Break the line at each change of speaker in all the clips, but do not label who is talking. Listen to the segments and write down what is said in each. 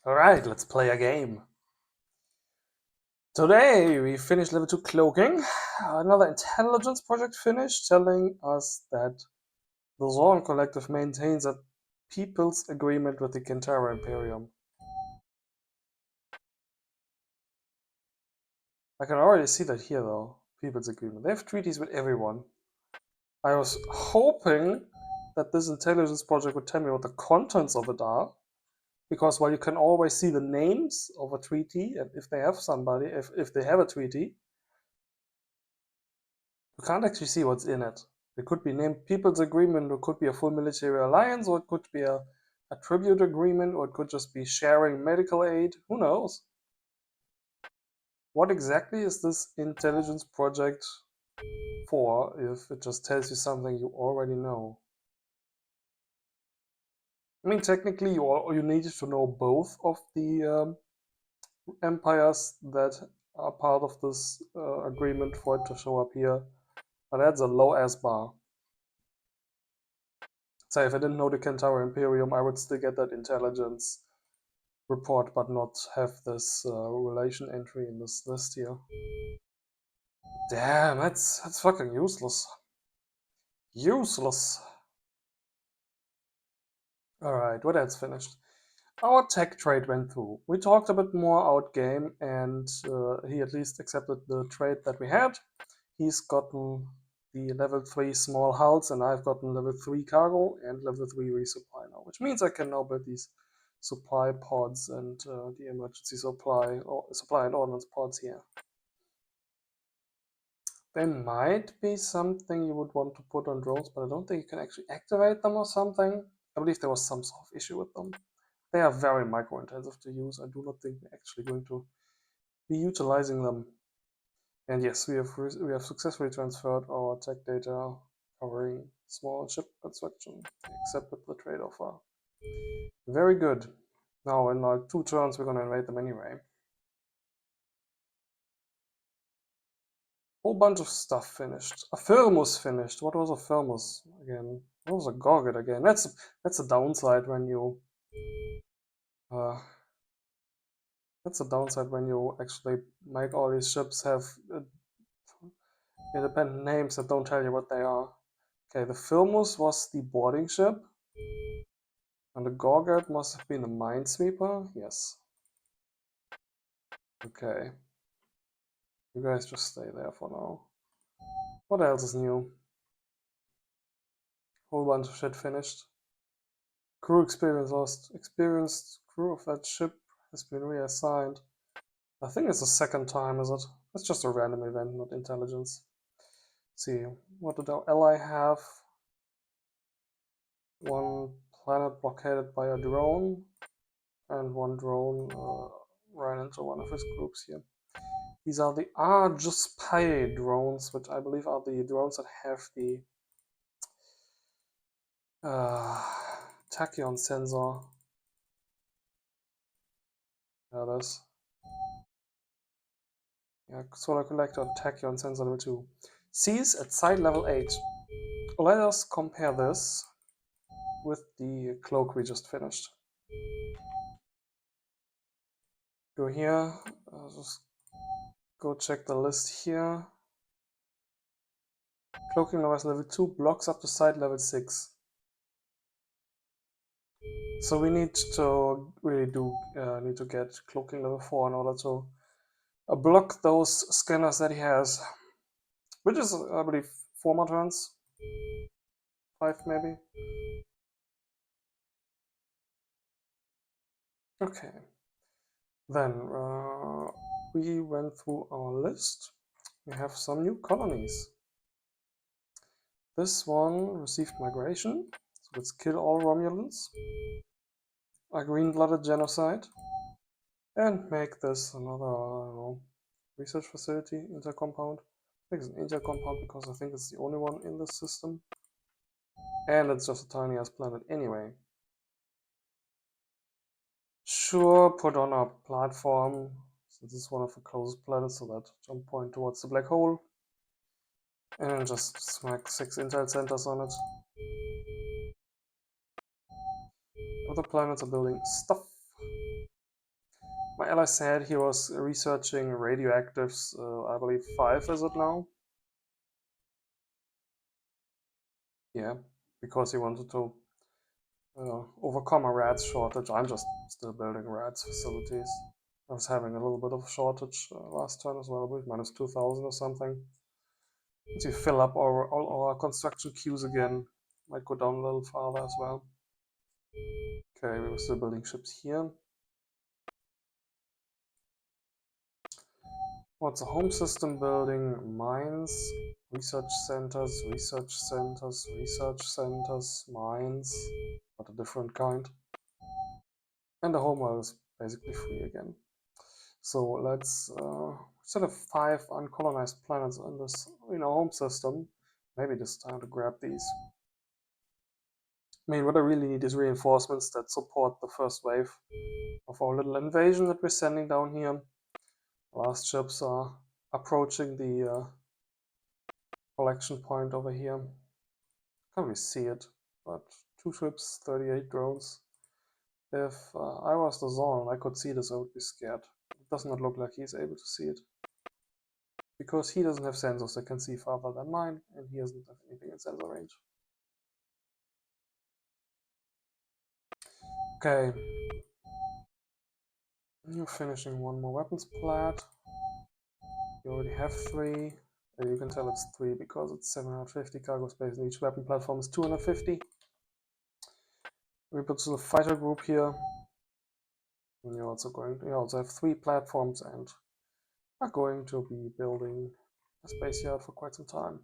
Alright, let's play a game. Today we finished level 2 cloaking. Another intelligence project finished, telling us that the Zorn Collective maintains a people's agreement with the Kintara Imperium. I can already see that here though. People's agreement. They have treaties with everyone. I was hoping that this intelligence project would tell me what the contents of it are. Because while you can always see the names of a treaty, and if they have somebody, if they have a treaty, you can't actually see what's in it. It could be named People's Agreement, or it could be a full military alliance, or it could be a tribute agreement, or it could just be sharing medical aid. Who knows? What exactly is this intelligence project for if it just tells you something you already know? I mean, technically, you need to know both of the empires that are part of this agreement for it to show up here. But that's a low S bar. Say, if I didn't know the Kentaro Imperium, I would still get that intelligence report, but not have this relation entry in this list here. Damn, that's fucking useless. Useless. Alright, what else finished? Our tech trade went through. We talked a bit more out game, and he at least accepted the trade that we had. He's gotten the level 3 small hulls, and I've gotten level 3 cargo and level 3 resupply now, which means I can now build these supply pods and the emergency supply and ordnance pods here. There might be something you would want to put on drones, but I don't think you can actually activate them or something. I believe there was some sort of issue with them. They are very micro-intensive to use. I do not think we're actually going to be utilizing them. And yes, we have successfully transferred our tech data covering small ship construction, accepted the trade offer. Very good. Now in like 2 turns we're gonna invade them anyway. Whole bunch of stuff finished. A thermos finished. What was a thermos again? What was a gorget again? That's a downside when you that's a downside when you actually make all these ships have independent names that don't tell you what they are. Okay, the Firmus was the boarding ship. And the Gorget must have been the Minesweeper? Yes. Okay. You guys just stay there for now. What else is new? Whole bunch of shit finished. Crew experience lost. Experienced crew of that ship has been reassigned. I think it's the second time, is it? It's just a random event, not intelligence. Let's see, what did our ally have? One planet blockaded by a drone, and one drone ran into one of his groups here. These are the Arjuspy drones, which I believe are the drones that have the tachyon sensor. Yeah, this. Yeah, solar collector tachyon sensor level 2. Sees at site level 8. Let us compare this with the cloak we just finished. Go here, just go check the list here. Cloaking device level 2 blocks up to site level 6. So we need to really need to get cloaking level 4 in order to block those scanners that he has, which is, I believe, 4 more turns, 5 maybe. Okay, then we went through our list. We have some new colonies. This one received migration, so let's kill all Romulans, a green-blooded genocide, and make this another, I don't know, research facility, intercompound. I think it's an intercompound because I think it's the only one in this system. And it's just a tiny ass planet anyway. Sure, put on a platform, since it's one of the closest planets, so that jump point towards the black hole. And just smack 6 intel centers on it. Other planets are building stuff. My ally said he was researching radioactives, I believe 5 is it now? Yeah, because he wanted to overcome a rats shortage. I'm just still building rats facilities. I was having a little bit of a shortage last turn as well, with minus 2,000 or something. Once you fill up all our construction queues again, might go down a little farther as well. Okay, we're still building ships here. What's a home system building? Mines, research centers, research centers, research centers, mines, but a different kind. And the home world is basically free again. So let's instead of 5 uncolonized planets in this home system, maybe this time to grab these. I mean, what I really need is reinforcements that support the first wave of our little invasion that we're sending down here. Last ships are approaching the collection point over here. Can't really see it, but 2 ships, 38 drones. If I was the zone and I could see this, I would be scared. It does not look like he's able to see it. Because he doesn't have sensors that can see farther than mine, and he doesn't have anything in sensor range. Okay. You're finishing one more weapons plat. You already have 3. You can tell it's 3 because it's 750 cargo space, and each weapon platform is 250. We put the fighter group here. And you also have 3 platforms and are going to be building a space yard for quite some time.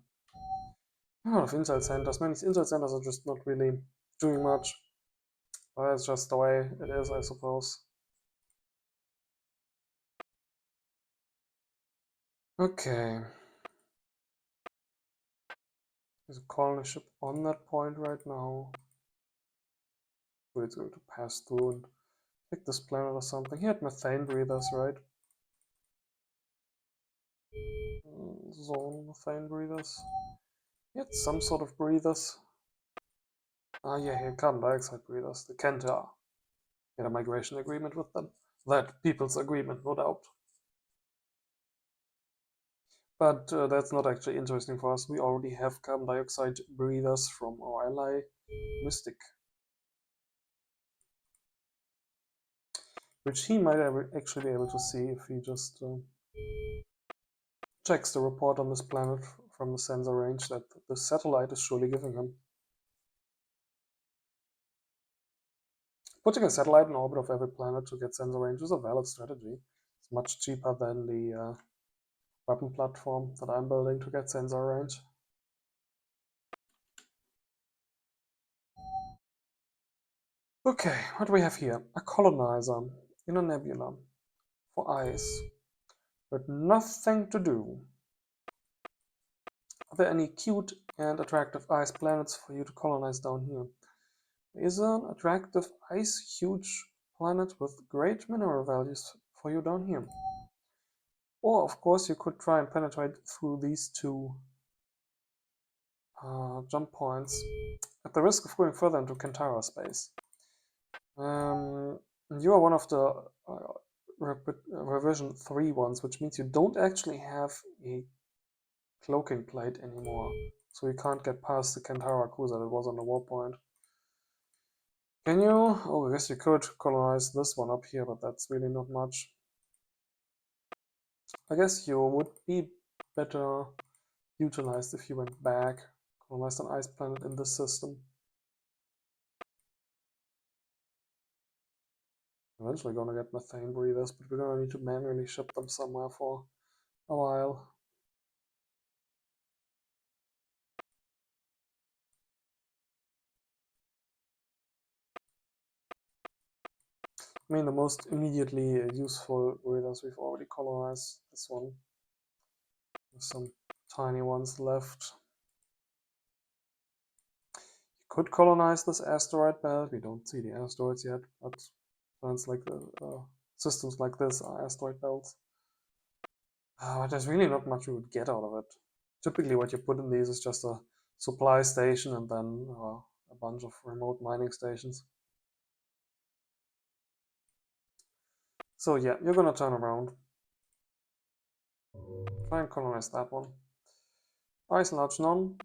A lot of insight centers. Many insight centers are just not really doing much. Well, that's just the way it is, I suppose. Okay. There's a colony ship on that point right now. So it's going to pass through and take this planet or something. He had methane breathers, right? Zone methane breathers. He had some sort of breathers. Ah, yeah, he had carbon dioxide breathers. The Kentar. He had a migration agreement with them. That people's agreement, no doubt. But that's not actually interesting for us. We already have carbon dioxide breathers from our ally, Mystic. Which he might actually be able to see if he just checks the report on this planet from the sensor range that the satellite is surely giving him. Putting a satellite in orbit of every planet to get sensor range is a valid strategy. It's much cheaper than the weapon platform that I'm building to get sensor range. Okay, what do we have here? A colonizer in a nebula for ice, but nothing to do. Are there any cute and attractive ice planets for you to colonize down here? Is an attractive ice huge planet with great mineral values for you down here? Or, of course, you could try and penetrate through these 2 jump points at the risk of going further into Kantara space. You are one of the revision 3 ones, which means you don't actually have a cloaking plate anymore. So you can't get past the Kantara cruiser that was on the warpoint. Can you? Oh, I guess you could colonize this one up here, but that's really not much. I guess you would be better utilized if you went back, colonized an ice planet in this system. Eventually gonna get methane breathers, but we're gonna need to manually ship them somewhere for a while. I mean, the most immediately useful breathers we've already colonized. This one. There's some tiny ones left. You could colonize this asteroid belt. We don't see the asteroids yet, but plants like the systems like this are asteroid belts. But there's really not much we would get out of it. Typically what you put in these is just a supply station and then a bunch of remote mining stations. So yeah, you're gonna turn around. Try and colonize that one. Ice large none.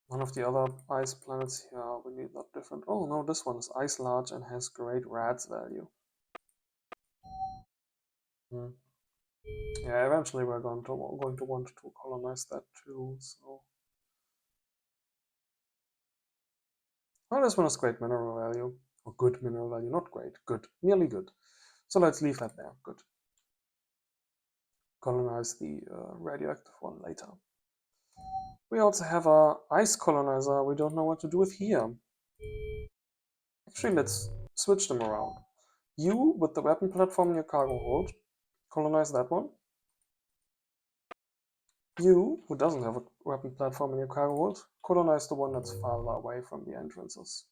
One of the other ice planets here, we need that different. Oh no, this one is ice large and has great rads value. Yeah, eventually we're going to want to colonize that too. So, oh, this one has great mineral value, or good mineral value, not great, good, merely good. So let's leave that there. Good. Colonize the radioactive one later. We also have a ice colonizer. We don't know what to do with here. Actually, let's switch them around. You, with the weapon platform in your cargo hold, colonize that one. You, who doesn't have a weapon platform in your cargo hold, colonize the one that's farther away from the entrances.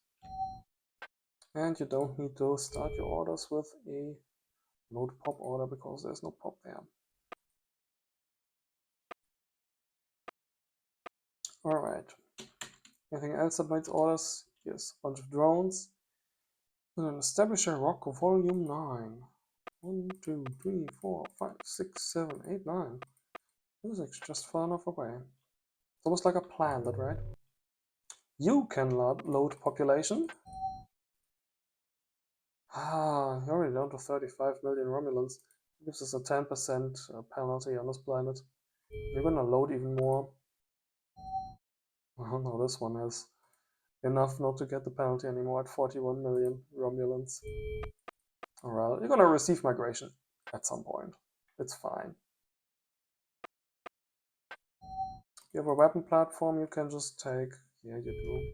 And you don't need to start your orders with a load pop order because there's no pop there. Alright. Anything else that needs orders? Yes, a bunch of drones. And then establish a rock volume 9. 1, 2, 3, 4, 5, 6, 7, 8, 9. This is actually just far enough away. It's almost like a planet, right? You can load population. Ah, you're already down to 35 million Romulans. It gives us a 10% penalty on this planet. You're gonna load even more. Oh no, this one has enough not to get the penalty anymore at 41 million Romulans. Alright, you're gonna receive migration at some point. It's fine. You have a weapon platform you can just take. Yeah, you do.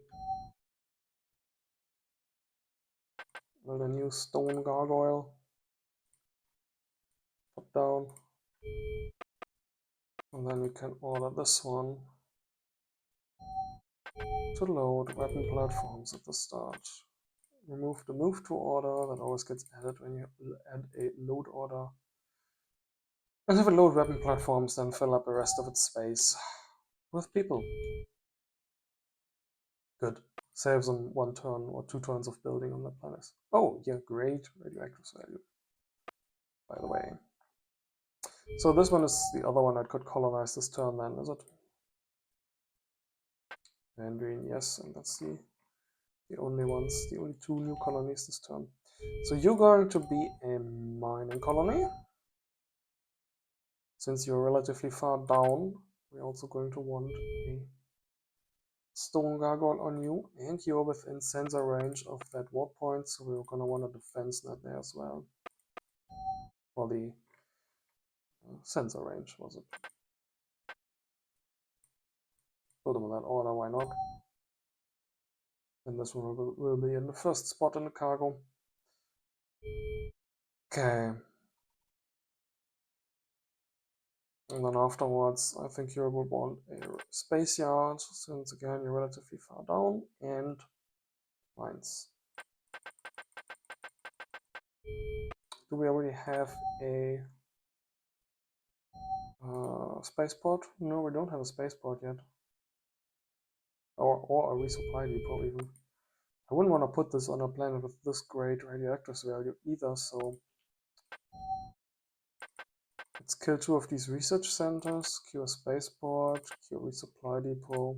Build a new stone gargoyle. Put down. And then you can order this one to load weapon platforms at the start. Remove the move to order, that always gets added when you add a load order. And if it load weapon platforms, then fill up the rest of its space with people. Good. Saves on 1 turn or 2 turns of building on the planet. Oh, yeah, great radioactive value, by the way. So this one is the other one that could colonize this turn then, is it? Mandarin, yes, and that's the only ones, the only 2 new colonies this turn. So you're going to be a mining colony. Since you're relatively far down, we're also going to want a stone gargoyle on you, and you're within sensor range of that warp point, so we're going to want a defense net there as well. For the sensor range, was it? Put them in that order, why not? And this one will be in the first spot in the cargo. Okay. And then afterwards, I think you will want a space yard, since again you're relatively far down, and mines. Do we already have a spaceport? No, we don't have a spaceport yet. Or a resupply depot even. I wouldn't want to put this on a planet with this great radioactive value either, so let's kill 2 of these research centers, queue a spaceport, queue a resupply depot,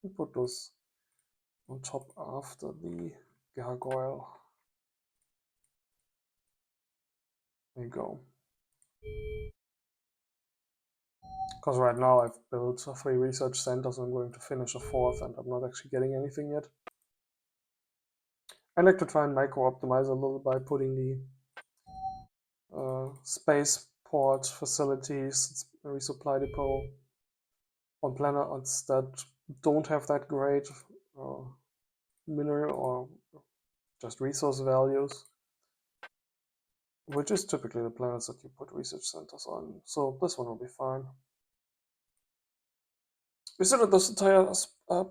and put those on top after the gargoyle. There you go. Because right now I've built 3 research centers, I'm going to finish a 4th, and I'm not actually getting anything yet. I like to try and micro-optimize a little by putting the spaceport facilities, resupply depot, on planets that don't have that great mineral or just resource values, which is typically the planets that you put research centers on. So this one will be fine. We said that this entire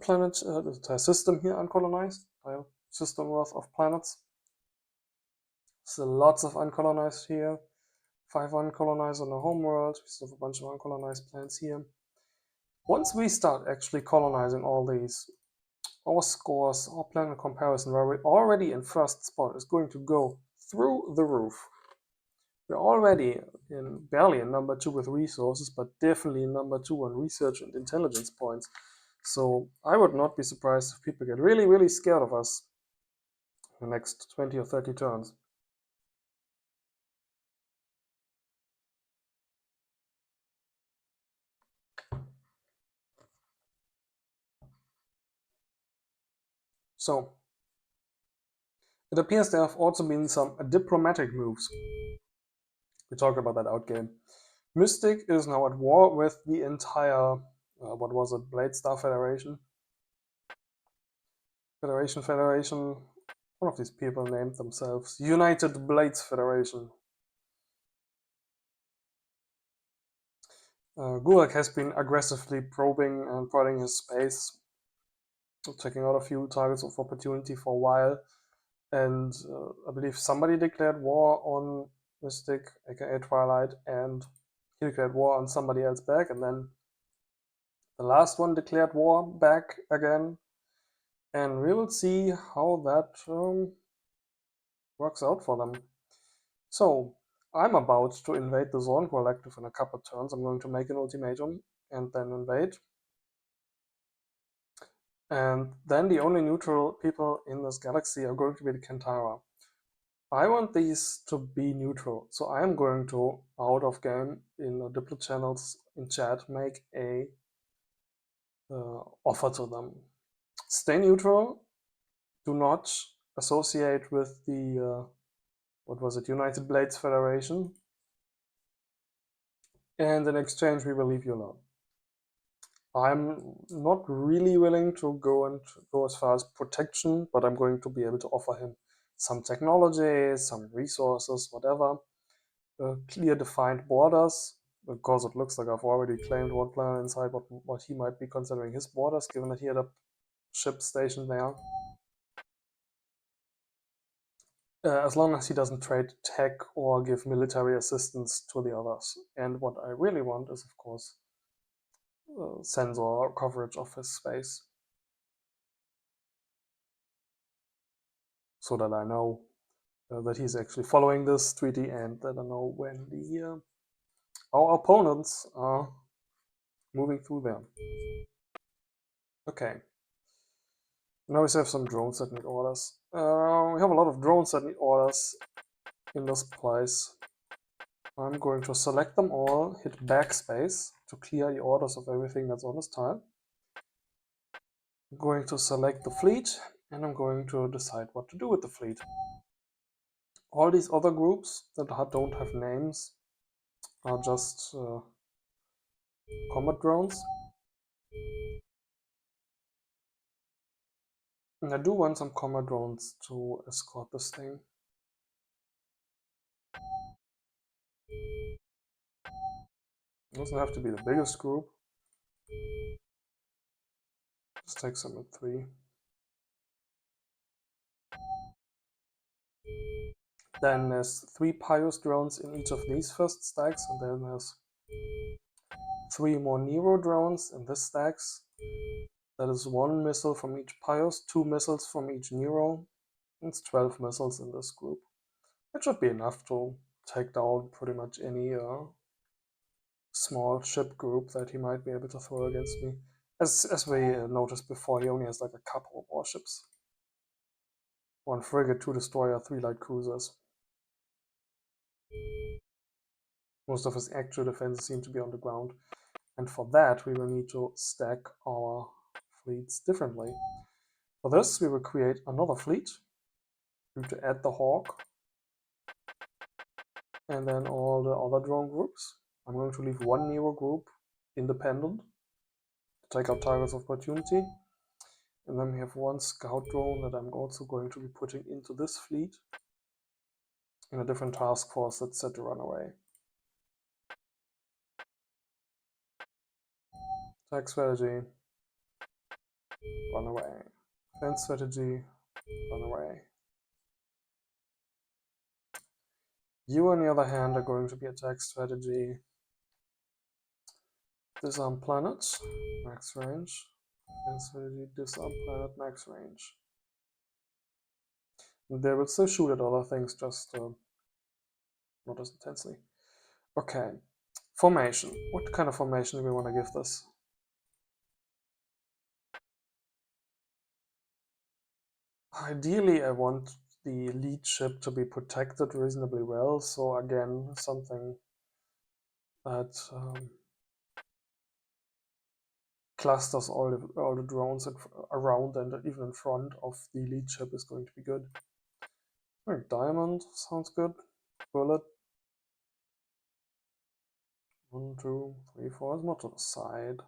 planet, the entire system here uncolonized, entire system worth of planets. So lots of uncolonized here. 5 uncolonized on the homeworld. We still have a bunch of uncolonized planets here. Once we start actually colonizing all these, our scores, our planet comparison, where we're already in first spot, is going to go through the roof. We're already barely in number 2 with resources, but definitely in number 2 on research and intelligence points. So I would not be surprised if people get really, really scared of us in the next 20 or 30 turns. So it appears there have also been some diplomatic moves. We talked about that outgame. Mystic is now at war with the entire, what was it, Blade Star Federation? Federation. One of these people named themselves United Blades Federation. Gulag has been aggressively probing and prodding his space, checking out a few targets of opportunity for a while, and I believe somebody declared war on Mystic, aka Twilight, and he declared war on somebody else back, and then the last one declared war back again, and we will see how that works out for them. So, I'm about to invade the Zorn Collective in a couple turns. I'm going to make an ultimatum and then invade. And then the only neutral people in this galaxy are going to be the Kantara. I want these to be neutral, so I am going to, out of game, in the Diplo channels in chat, make a offer to them. Stay neutral. Do not associate with the what was it, United Blades Federation. And in exchange, we will leave you alone. I'm not really willing to go as far as protection, but I'm going to be able to offer him some technology, some resources, whatever. Clear defined borders, because it looks like I've already claimed one planet inside what he might be considering his borders, given that he had a ship stationed there. As long as he doesn't trade tech or give military assistance to the others. And what I really want is, of course, sensor coverage of his space, so that I know that he's actually following this treaty and that I know when our opponents are moving through there. Okay. Now we have some drones that need orders. We have a lot of drones that need orders in this place. I'm going to select them all, hit backspace to clear the orders of everything that's on this tile. I'm going to select the fleet, and I'm going to decide what to do with the fleet. All these other groups that don't have names are just combat drones. And I do want some combat drones to escort this thing. It doesn't have to be the biggest group. Just take some at 3. Then there's 3 Pius drones in each of these first stacks, and then there's 3 more Nero drones in this stacks. That is 1 missile from each Pius, 2 missiles from each Nero. It's 12 missiles in this group. It should be enough to take down pretty much any small ship group that he might be able to throw against me. As we noticed before, he only has like a couple of warships. 1 frigate, 2 destroyer, 3 light cruisers. Most of his actual defenses seem to be on the ground. And for that, we will need to stack our fleets differently. For this, we will create another fleet. We need to add the Hawk. And then all the other drone groups. I'm going to leave 1 Nero group independent to take out targets of opportunity. And then we have 1 scout drone that I'm also going to be putting into this fleet in a different task force that's set to run away. Attack strategy, run away. Defense strategy, run away. You, on the other hand, are going to be attack strategy. Disarm planets, max range. Defense strategy, disarm planet, max range. And they will still shoot at other things, just not as intensely. Okay, formation. What kind of formation do we want to give this? Ideally, I want the lead ship to be protected reasonably well. So again, something that clusters all the drones around and even in front of the lead ship is going to be good. Right, diamond sounds good. Bullet. 1, 2, 3, 4 is more to the side.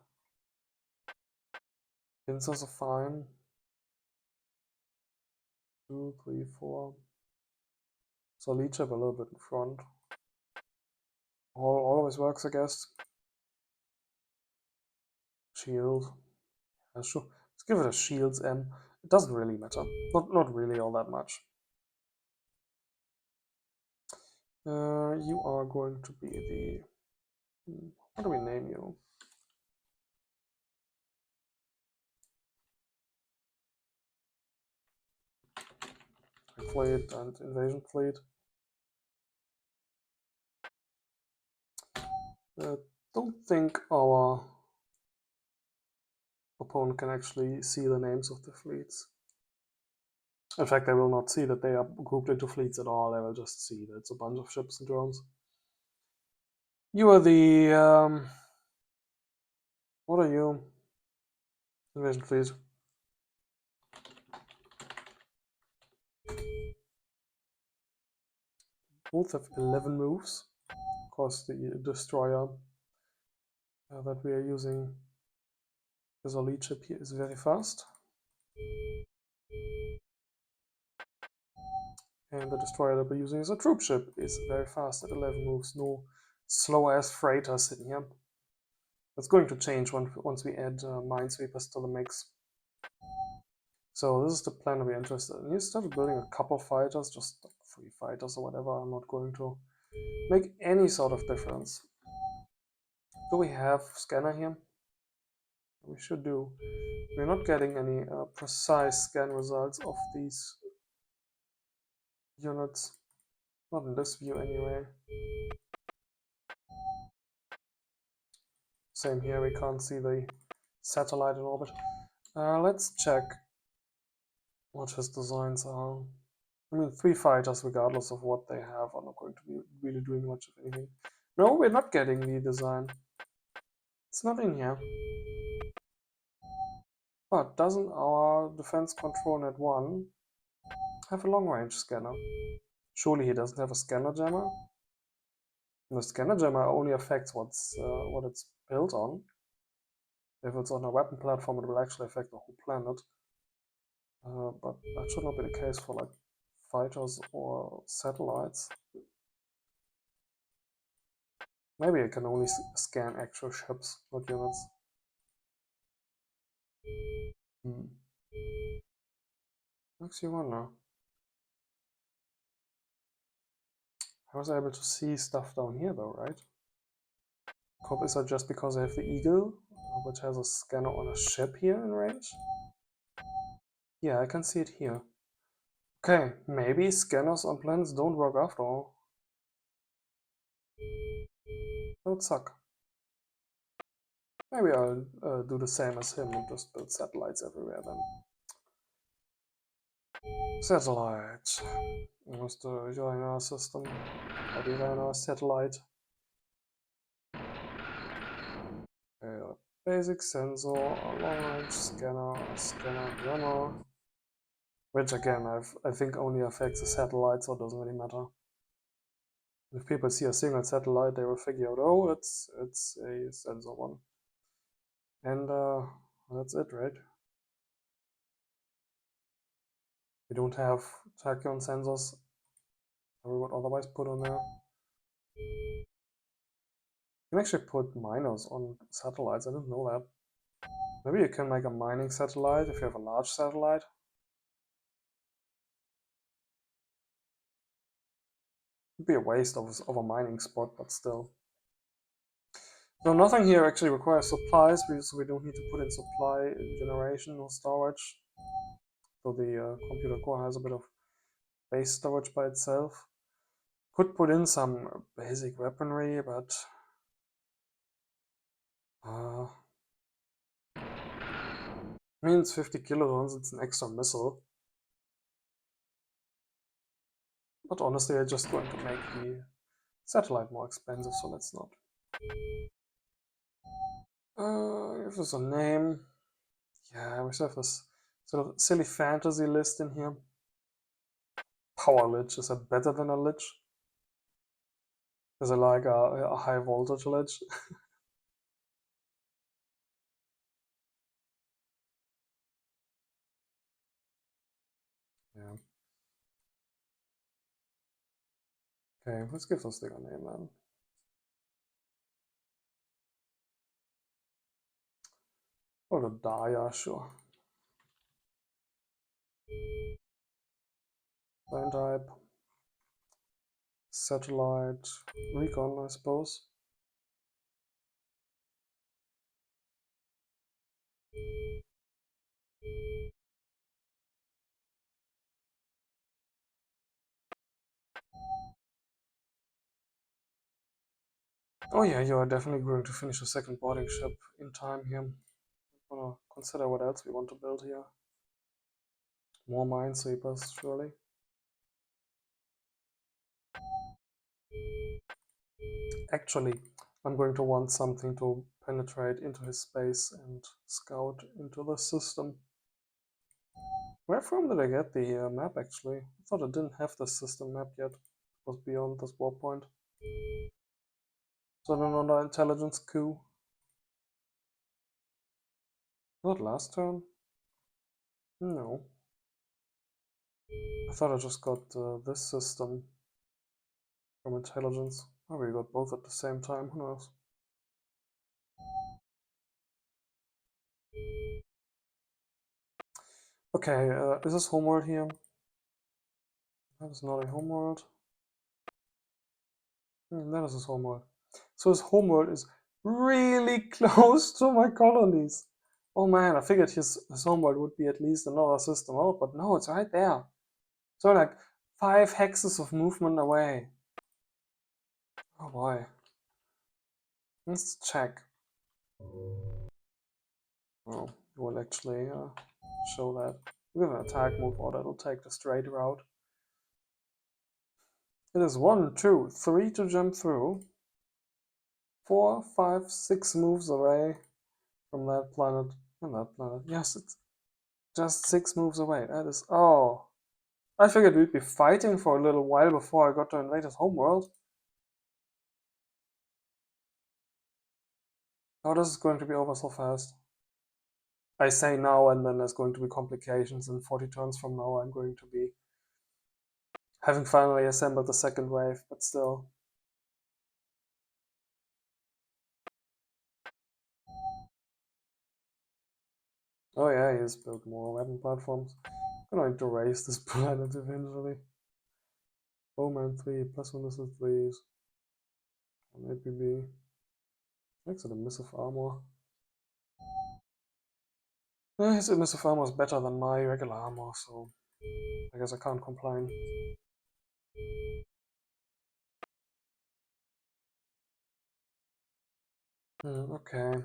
Pincers are fine. 2, 3, 4. So lead ship a little bit in front. All always works, I guess. Shield. Yeah, sure. Let's give it a shields M. It doesn't really matter. Not really all that much. You are going to be the... What do we name you? Fleet and invasion fleet. Don't think our opponent can actually see the names of the fleets. In fact, they will not see that they are grouped into fleets at all. They will just see that it's a bunch of ships and drones. You are the... what are you? Invasion fleet. Both have 11 moves. Of course, the destroyer that we are using as our lead ship here is very fast. And the destroyer that we're using as a troop ship is very fast at 11 moves. No slow-ass freighters in here. That's going to change once we add minesweepers to the mix. So this is the plan we're interested in. You started building a couple fighters, just like 3 fighters or whatever. I'm not going to make any sort of difference. Do we have scanner here? We should do. We're not getting any precise scan results of these units. Not in this view anyway. Same here, we can't see the satellite in orbit. Let's check what his designs are. I mean, 3 fighters, regardless of what they have, are not going to be really doing much of anything. No, we're not getting the design. It's not in here. But doesn't our defense control net 1 have a long-range scanner? Surely he doesn't have a scanner jammer? And the scanner jammer only affects what it's built on. If it's on a weapon platform, it will actually affect the whole planet. But that should not be the case for like fighters or satellites. Maybe I can only scan actual ships, not units. Makes you wonder. I was able to see stuff down here though, right? Is that just because I have the Eagle, which has a scanner on a ship here in range? Yeah, I can see it here. Okay, maybe scanners on planets don't work after all. That would suck. Maybe I'll do the same as him and just build satellites everywhere then. Satellite. Where's the Uranar system? Or the Uranar satellite. Basic sensor, long-range scanner, scanner jammer. Which again, I think only affects the satellite, so it doesn't really matter. If people see a single satellite, they will figure out, oh, it's a sensor one. And that's it, right? We don't have tachyon sensors that we would otherwise put on there. You can actually put miners on satellites, I didn't know that. Maybe you can make a mining satellite if you have a large satellite. It'd be a waste of a mining spot, but still. So nothing here actually requires supplies, so we don't need to put in supply generation or storage. So the computer core has a bit of base storage by itself. Could put in some basic weaponry, but I mean, it's 50 kilotons, it's an extra missile. But honestly, I'm just going to make the satellite more expensive, so let's not. Give this a name. Yeah, we have this sort of silly fantasy list in here. Power Lich, is that better than a Lich? Is it like a high voltage Lich? Yeah. Okay, let's give this thing a name then. Or the Daya, sure. Plane type. Satellite. Recon, I suppose. Oh yeah, you are definitely going to finish a second boarding ship in time here. I'm gonna consider what else we want to build here. More minesweepers, surely. Actually, I'm going to want something to penetrate into his space and scout into the system. Where from did I get the map, actually? I thought I didn't have the system map yet. It was beyond this war point. So another intelligence coup. Not last turn? No. I thought I just got this system from intelligence. Oh, we got both at the same time, who knows? Okay, is this homeworld here? That is not a homeworld. That is his homeworld. So his homeworld is really close to my colonies. Oh man, I figured his homeworld would be at least another system out, but no, it's right there. So like 5 hexes of movement away. Oh boy. Let's check. Oh, it will actually show that. With an attack move order, it'll take the straight route. It is 1, 2, 3 to jump through. 4, 5, 6 moves away from that planet and that planet. Yes, it's just 6 moves away. That is... oh. I figured we'd be fighting for a little while before I got to invade his homeworld. How this is going to be over so fast? I say now, and then there's going to be complications, and 40 turns from now I'm going to be having finally assembled the second wave, but still. Oh yeah, he's built more weapon platforms. I'm going to raise this planet eventually. Bowman 3, plus 1 is 3s. Maybe be makes it emissive armor. His emissive armor is better than my regular armor, so I guess I can't complain. Okay.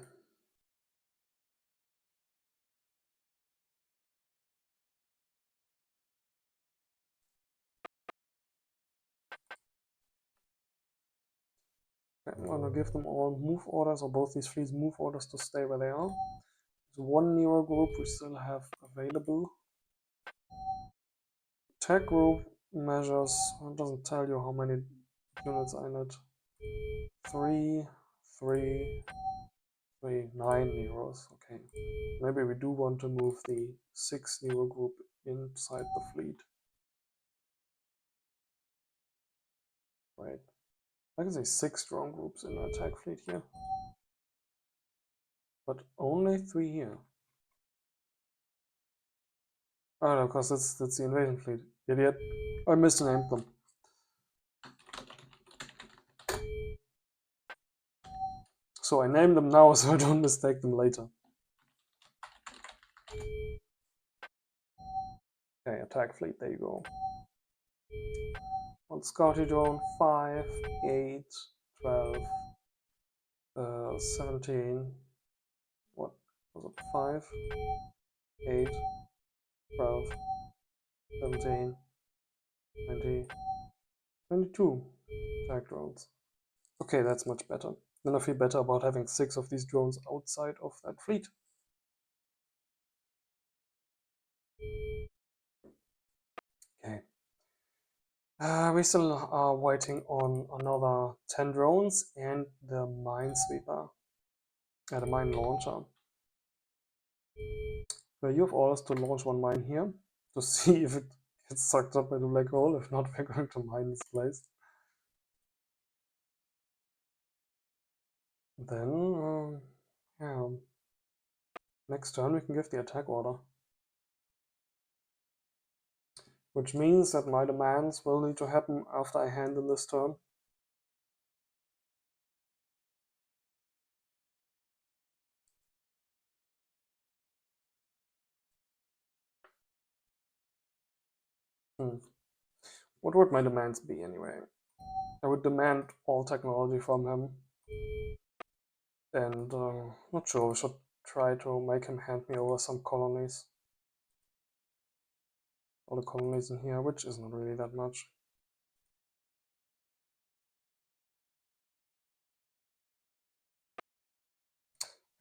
I'm gonna give them all move orders, or both these fleets move orders to stay where they are. There's one Nero group we still have available. Tech group measures, it doesn't tell you how many units I need. 3, 3, 3, 9 Neros, okay. Maybe we do want to move the 6 Nero group inside the fleet. Right. I can say 6 drone groups in an attack fleet here. But only 3 here. Oh no, because that's the invasion fleet. Idiot. I misnamed them. So I name them now so I don't mistake them later. Okay, attack fleet, there you go. One Scouty drone, 5, 8, 12, 17. What was it? 5, 8, 12, 17, 20, 22 attack drones. Okay, that's much better. Then I feel better about having 6 of these drones outside of that fleet. Okay. We still are waiting on another 10 drones and the minesweeper. The mine launcher. You have orders to launch one mine here to see if it gets sucked up by the black hole. If not, we're going to mine this place. Then, yeah. Next turn we can give the attack order. Which means that my demands will need to happen after I hand in this turn. What would my demands be anyway? I would demand all technology from him. And not sure, we should try to make him hand me over some colonies. All the colonies in here, which is not really that much.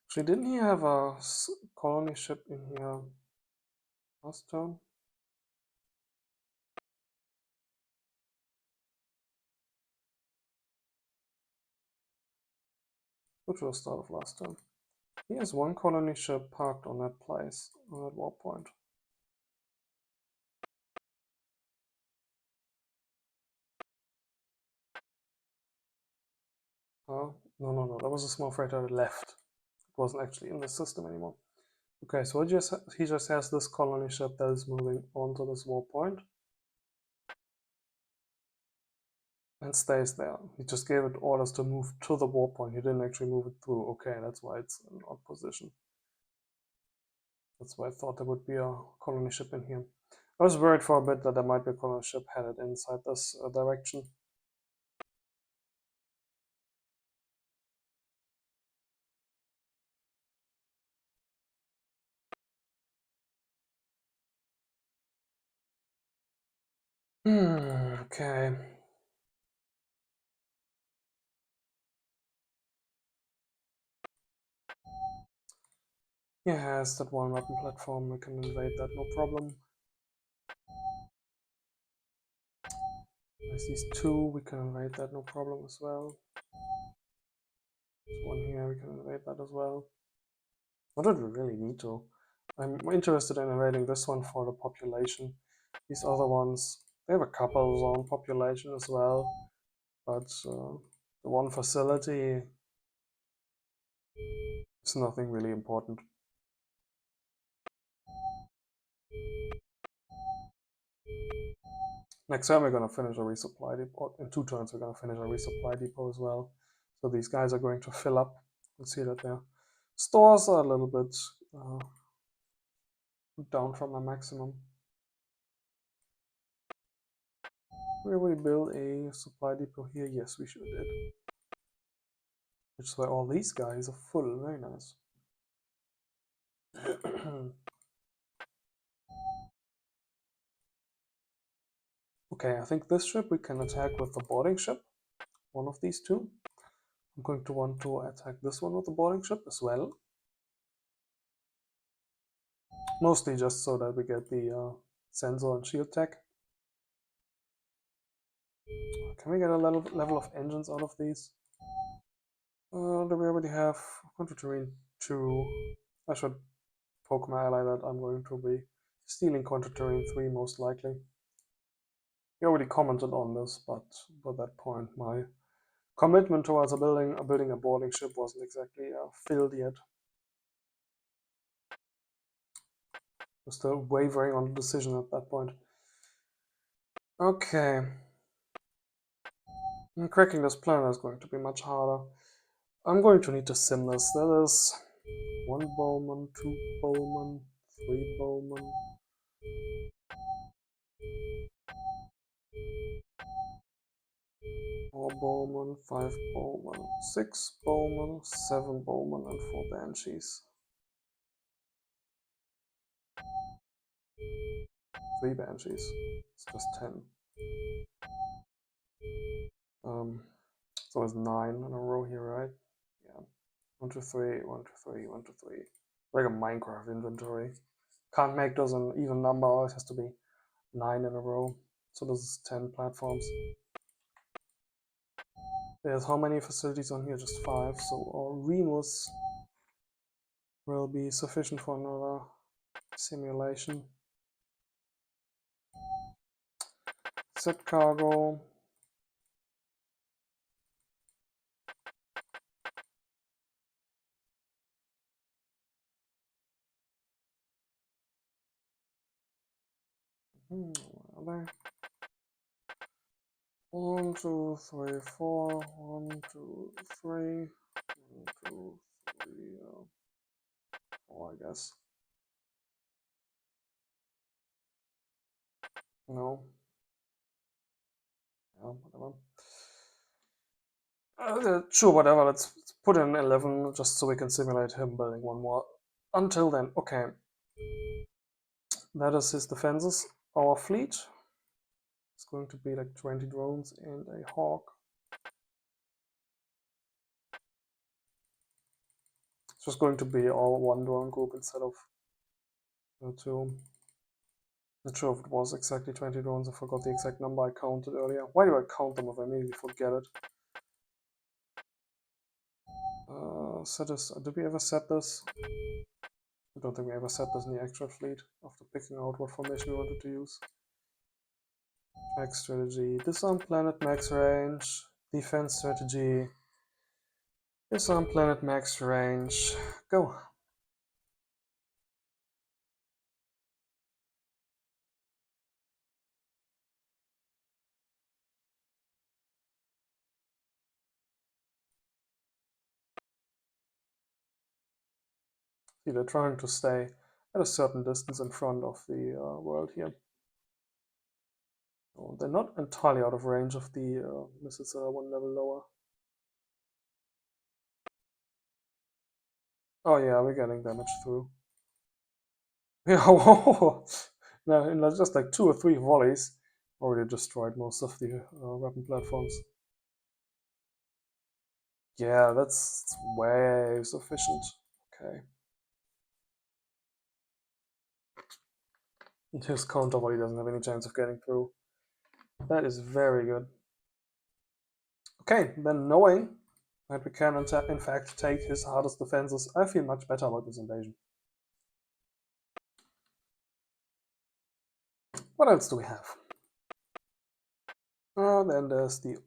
Actually, didn't he have a colony ship in here last turn? Which was start of last turn. He has one colony ship parked on that place, on that war point. No, that was a small freighter that left. It wasn't actually in the system anymore. Okay, so he just has this colony ship that is moving onto this war point. And stays there. He just gave it orders to move to the war point. He didn't actually move it through. Okay, that's why it's in odd position. That's why I thought there would be a colony ship in here. I was worried for a bit that there might be a colony ship headed inside this direction. Okay. He has that one weapon platform. We can invade that, no problem. There's these 2. We can invade that, no problem as well. There's one here. We can invade that as well. What did we really need to? I'm interested in invading this one for the population. These other ones, they have a couple zone population as well, but the one facility is nothing really important. Next time we're going to finish a resupply depot. In 2 turns we're going to finish a resupply depot as well. So these guys are going to fill up. You'll see that their stores are a little bit down from their maximum. Will we build a supply depot here? Yes, we sure did. Which is why all these guys are full. Very nice. Okay, I think this ship we can attack with the boarding ship. One of these 2. I'm going to want to attack this one with the boarding ship as well. Mostly just so that we get the sensor and shield tech. Can we get a level of engines out of these? Do we already have Counter-Terrain 2? I should poke my ally that I'm going to be stealing Counter-Terrain 3 most likely. We already commented on this, but at that point my commitment towards building a boarding ship wasn't exactly filled yet. We're still wavering on the decision at that point. Okay. Cracking this plan is going to be much harder. I'm going to need to sim this. That is 1 bowman, 2 bowman, 3 bowman. 4 bowmen, 5 bowmen, 6 bowmen, 7 bowmen, and 4 banshees. 3 banshees. It's just 10. So it's 9 in a row here, right? Yeah. 1, 2, 3, 1, 2, 3, 1, 2, 3. Like a Minecraft inventory. Can't make those an even number, always has to be 9 in a row. So this is 10 platforms. There's how many facilities on here? Just 5. So our Remus will be sufficient for another simulation. Set cargo. Where are they? 1, 2, 3, 4. 1, 2, 3. 1, 2, 3, 4, I guess. No. Yeah, whatever. Sure, whatever. Let's put in 11 just so we can simulate him building one more. Until then, okay. That is his defenses. Our fleet is going to be like 20 drones and a hawk. It's just going to be all one drone group instead of two. Not sure if it was exactly 20 drones. I forgot the exact number I counted earlier. Why do I count them if I immediately forget it? Set this. Did we ever set this? I don't think we ever set this in the actual fleet after picking out what formation we wanted to use. Max strategy. Disarm planet max range. Defense strategy. Disarm planet max range. Go. See, they're trying to stay at a certain distance in front of the world here. Oh, they're not entirely out of range of the missiles that are one level lower. Oh yeah, we're getting damage through. Yeah, whoa. Now, in just like 2 or 3 volleys, already destroyed most of the weapon platforms. Yeah, that's way sufficient. Okay. His counter volley doesn't have any chance of getting through. That is very good. Okay, then knowing that we can in fact take his hardest defenses, I feel much better about this invasion. What else do we have? Then there's the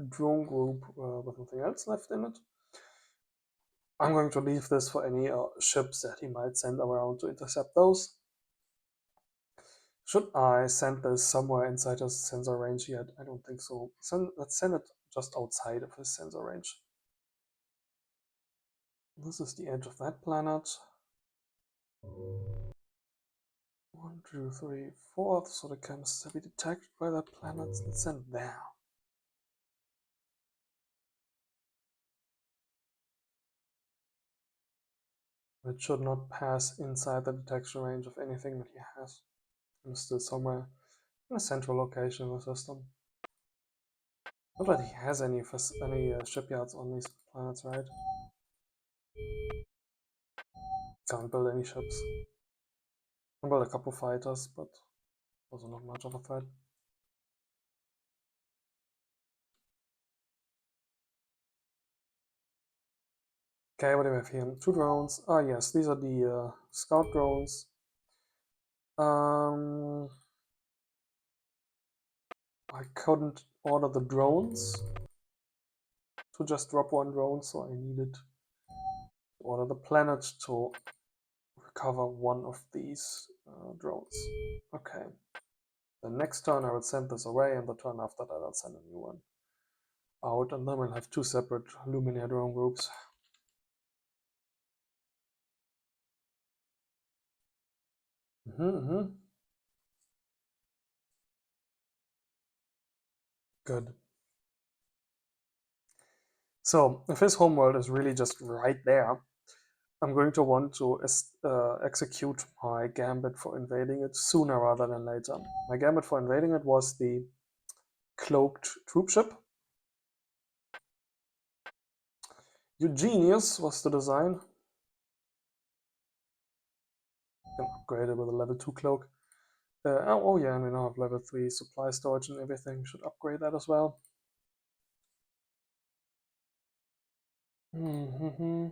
drone group with nothing else left in it. I'm going to leave this for any ships that he might send around to intercept those. Should I send this somewhere inside his sensor range yet? I don't think so. Let's send it just outside of his sensor range. This is the edge of that planet. 1, 2, 3, 4. So the chemists have been detected by that planet. Let's send there. It should not pass inside the detection range of anything that he has. And still somewhere in a central location in the system. Not that he has any shipyards on these planets, right? Can't build any ships. Can build a couple fighters, but also not much of a threat. Okay, what do we have here? 2 drones. Ah, yes, these are the scout drones. I couldn't order the drones to just drop 1 drone, so I needed to order the planet to recover 1 of these drones. Okay. The next turn I will send this away, and the turn after that I'll send a new one out, and then we'll have 2 separate Luminia drone groups. Good. So if his homeworld is really just right there, I'm going to want to execute my gambit for invading it sooner rather than later. My gambit for invading it was the cloaked troopship. Eugenius was the design. You can upgrade it with a level 2 cloak. Oh yeah, and we now have level 3 supply storage and everything. Should upgrade that as well. Mm-hmm.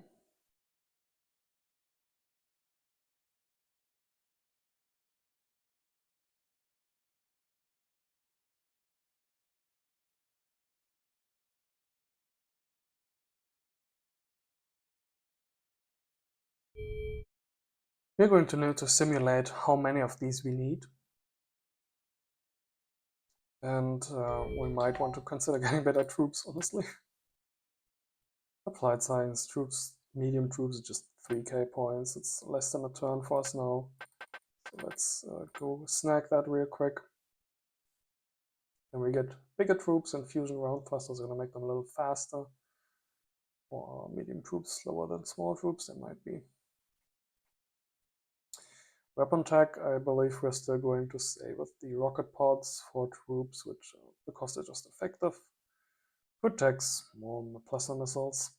We're going to need to simulate how many of these we need. And we might want to consider getting better troops, honestly. Applied science troops, medium troops, just 3k points. It's less than a turn for us now. So let's go snag that real quick. Then we get bigger troops, and fusion round thrusters are going to make them a little faster. Or medium troops slower than small troops, they might be. Weapon tech, I believe we're still going to stay with the rocket pods for troops, which because they're just effective. Foot techs, more plasma missiles.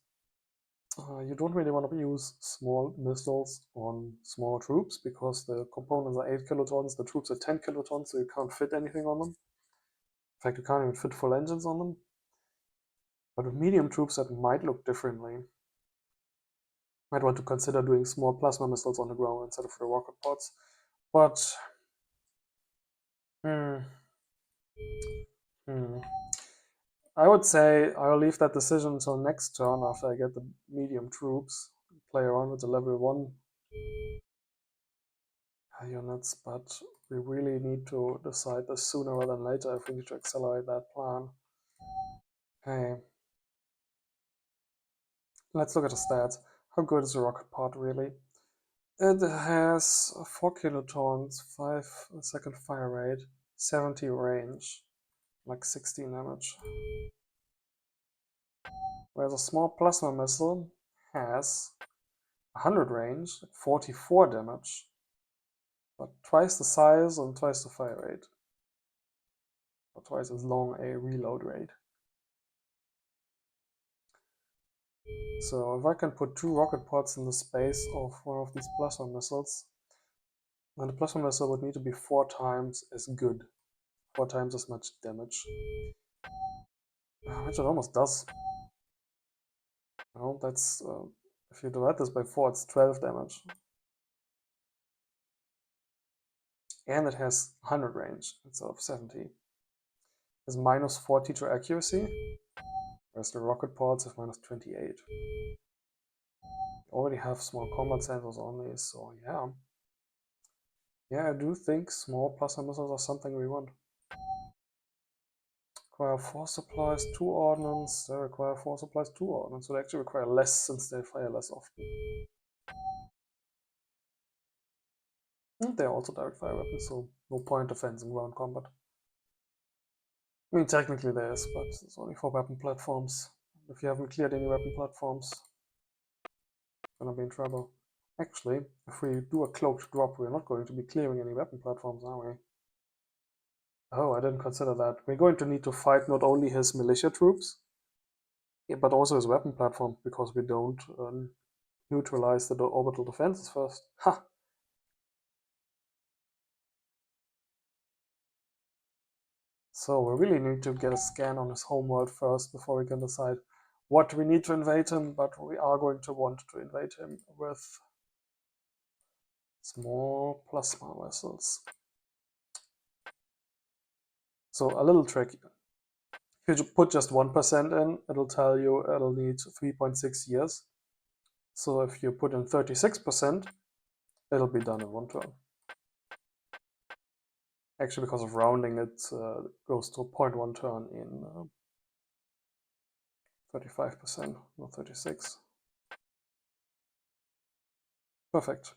You don't really want to use small missiles on small troops because the components are 8 kilotons, the troops are 10 kilotons, so you can't fit anything on them. In fact, you can't even fit full engines on them. But with medium troops, that might look differently. Might want to consider doing small plasma missiles on the ground instead of the rocket pods. But I would say I'll leave that decision until next turn after I get the medium troops. Play around with the level 1 units, but we really need to decide this sooner rather than later if we need to accelerate that plan. Okay. Let's look at the stats. How good is the rocket pod really? It has 4 kilotons, 5-second fire rate, 70 range, like 16 damage. Whereas a small plasma missile has 100 range, 44 damage, but twice the size and twice the fire rate, or twice as long a reload rate. So if I can put 2 rocket pods in the space of one of these plasma missiles, then the plasma missile would need to be 4 times as good, 4 times as much damage. Which it almost does. Well, that's, if you divide this by 4, it's 12 damage. And it has 100 range instead of 70. It has minus 40 to accuracy, whereas the rocket pods have minus 28. Already have small combat sensors on these, so yeah. Yeah, I do think small plasma missiles are something we want. Require 4 supplies, 2 ordnance. They require 4 supplies, 2 ordnance. So they actually require less since they fire less often. And they're also direct fire weapons, so no point defense in ground combat. I mean, technically there is, but it's only for weapon platforms. If you haven't cleared any weapon platforms, you're gonna be in trouble. Actually, if we do a cloaked drop, we're not going to be clearing any weapon platforms, are we? Oh, I didn't consider that. We're going to need to fight not only his militia troops, but also his weapon platforms, because we don't neutralize the orbital defenses first. Ha! So we really need to get a scan on his homeworld first before we can decide what we need to invade him, but we are going to want to invade him with small plasma vessels. So a little tricky. If you put just 1% in, it'll tell you it'll need 3.6 years. So if you put in 36%, it'll be done in 1 turn. Actually, because of rounding, it goes to 0.1 turn in 35%, not 36. Perfect.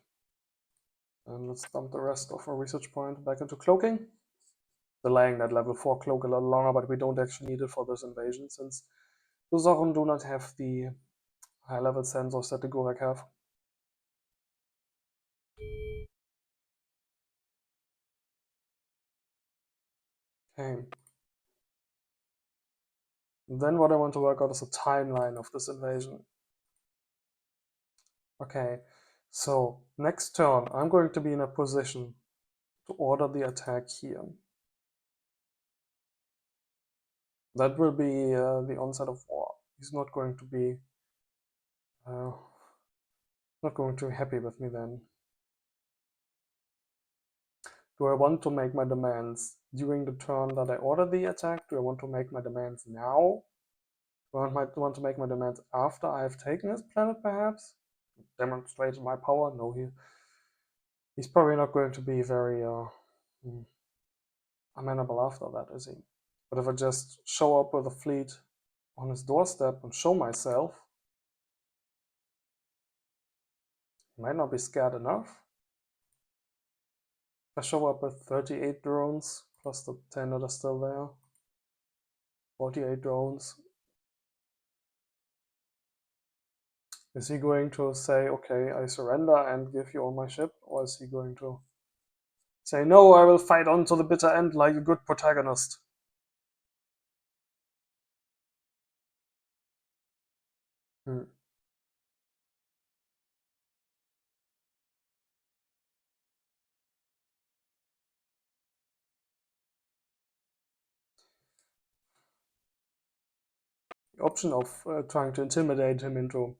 And let's dump the rest of our research point back into cloaking. Delaying that level 4 cloak a little longer, but we don't actually need it for this invasion since The Zoran do not have the high-level sensors that the Gulag have. Okay. Then what I want to work out is the timeline of this invasion. Okay, so next turn I'm going to be in a position to order the attack here. That will be the onset of war. He's not going to be not going to be happy with me then. Do I want to make my demands during the turn that I order the attack? Do I want to make my demands now? Do I want to make my demands after I have taken his planet, perhaps? Demonstrated my power? No, he's probably not going to be very amenable after that, is he? But if I just show up with a fleet on his doorstep and show myself, he might not be scared enough. If I show up with 38 drones, plus the 10 that are still there, 48 drones, is he going to say, okay, I surrender and give you all my ship? Or is he going to say, no, I will fight on to the bitter end like a good protagonist? Hmm. The option of trying to intimidate him into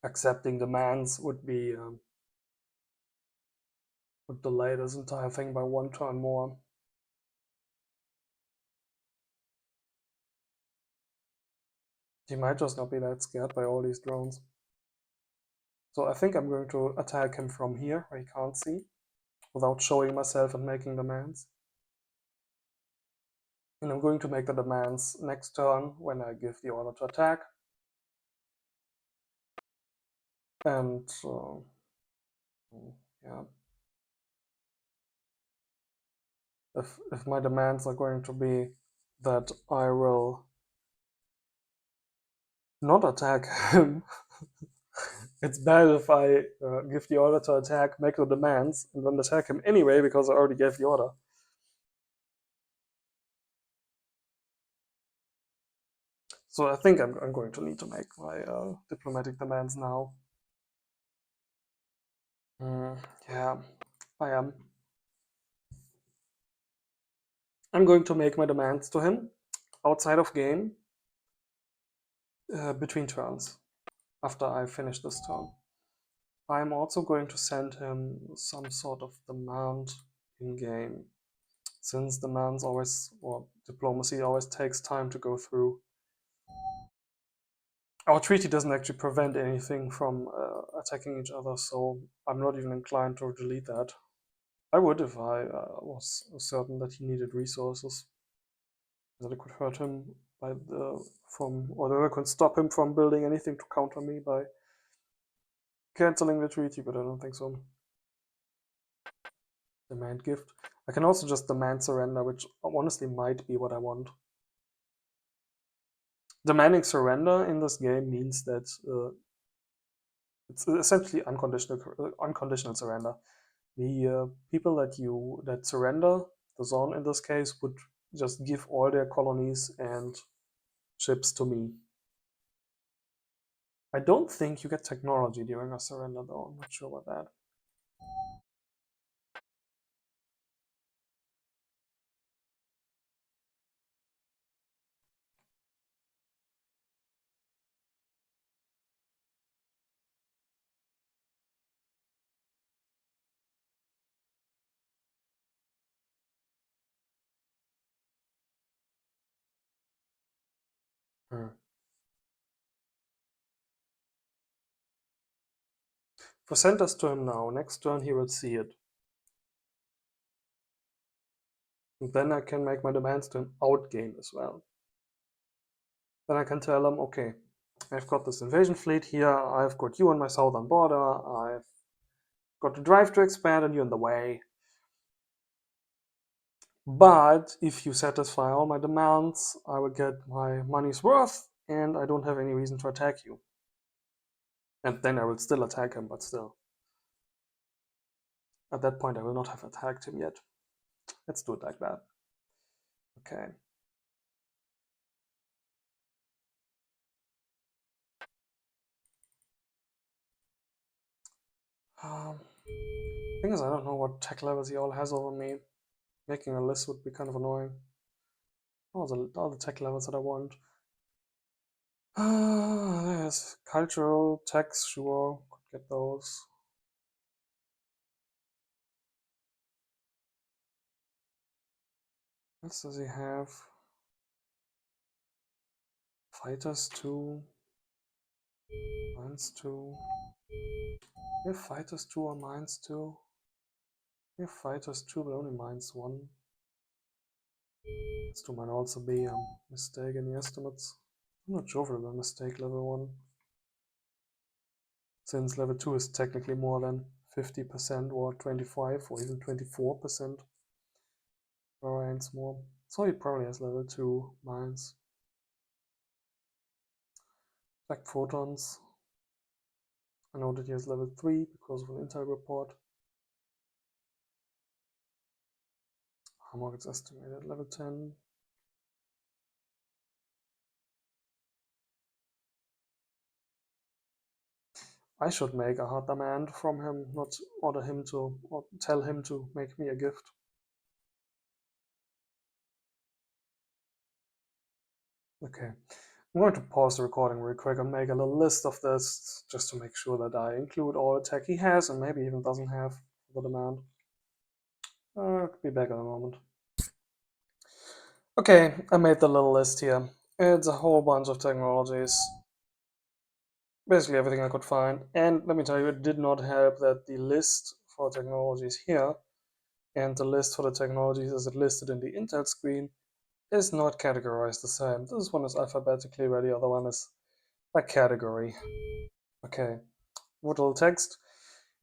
accepting demands would be would delay this entire thing by one turn more. He might just not be that scared by all these drones. So I think I'm going to attack him from here, where he can't see, without showing myself and making demands. And I'm going to make the demands next turn when I give the order to attack. And yeah, if my demands are going to be that I will not attack him, it's bad if I give the order to attack, make the demands, and then attack him anyway because I already gave the order. So I think I'm going to need to make my diplomatic demands now. Yeah, I am. I'm going to make my demands to him outside of game between turns after I finish this turn. I'm also going to send him some sort of demand in game, since demands always, or diplomacy always takes time to go through. Our treaty doesn't actually prevent anything from attacking each other, so I'm not even inclined to delete that. I would if I was certain that he needed resources, that I could hurt him or that I could stop him from building anything to counter me by canceling the treaty, but I don't think so. Demand gift. I can also just demand surrender, which honestly might be what I want. Demanding surrender in this game means that it's essentially unconditional surrender. The people that surrender, the zone in this case, would just give all their colonies and ships to me. I don't think you get technology during a surrender, though. I'm not sure about that. Hmm. If I send this to him now, next turn he will see it. And then I can make my demands to him out game as well. Then I can tell him, okay, I've got this invasion fleet here, I've got you on my southern border, I've got the drive to expand and you're in the way. But if you satisfy all my demands, I will get my money's worth and I don't have any reason to attack you. And then I will still attack him, but still. At that point, I will not have attacked him yet. Let's do it like that. Okay. Thing is, I don't know what tech levels he all has over me. Making a list would be kind of annoying. All the tech levels that I want. There's cultural, techs, sure, could get those. What else does he have? Fighters 2, mines 2. We have fighters 2 or mines 2. We have fighters 2 but only mines 1. This 2 might also be a mistake in the estimates. I'm not sure if it'll be a mistake level 1. Since level 2 is technically more than 50% or 25 or even 24% variance more. So he probably has level 2 mines. Black photons. I know that he has level 3 because of an intel report. Armor gets estimated level 10. I should make a hard demand from him, not order him to, or tell him to make me a gift. Okay, I'm going to pause the recording real quick and make a little list of this just to make sure that I include all the tech he has and maybe even doesn't have for the demand. I'll be back in a moment. Okay, I made the little list here. It's a whole bunch of technologies. Basically everything I could find. And let me tell you, it did not help that the list for technologies here and the list for the technologies as it listed in the Intel screen is not categorized the same. This one is alphabetically where the other one is by category. Okay, little text.